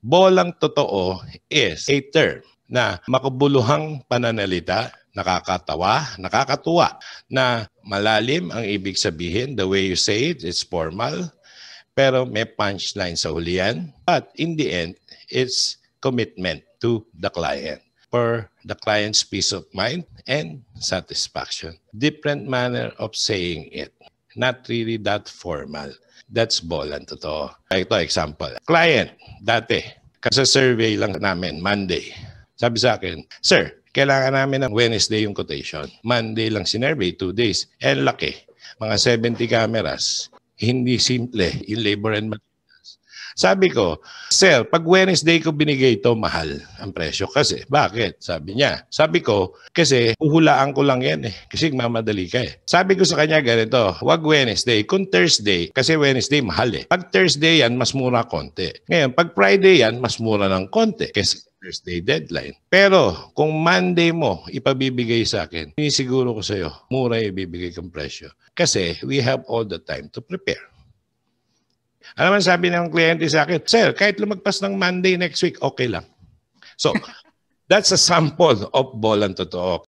Bolang totoo is a term na makabuluhang pananalita, nakakatawa, nakakatuwa, na malalim ang ibig sabihin. The way you say it, it's formal, pero may punchline sa huli yan. But in the end, it's commitment to the client for the client's peace of mind and satisfaction. Different manner of saying it. Not really that formal. That's bolang totoo. Ito, example. Client, dati, kasi survey lang namin, Monday. Sabi sa akin, Sir, kailangan namin ng Wednesday yung quotation. Monday lang sinurvey, 2 days. And laki, mga 70 cameras. Hindi simple, yung labor and materials. Sabi ko, Sir, pag Wednesday ko binigay ito, mahal ang presyo. Kasi, bakit? Sabi niya. Sabi ko, kasi huhulaan ko lang yan eh. Kasi mamadali ka eh. Sabi ko sa kanya ganito, wag Wednesday. Kung Thursday, kasi Wednesday mahal eh. Pag Thursday yan, mas mura konti. Ngayon, pag Friday yan, mas mura ng konti. Kasi Thursday deadline. Pero, kung Monday mo ipabibigay sa akin, sinisiguro ko sa'yo, mura ibibigay kong presyo. Kasi, we have all the time to prepare. Alam mo, sabi ng kliyente sa akin, Sir, kahit lumagpas ng Monday next week, okay lang. So, that's a sample of bolang totoo.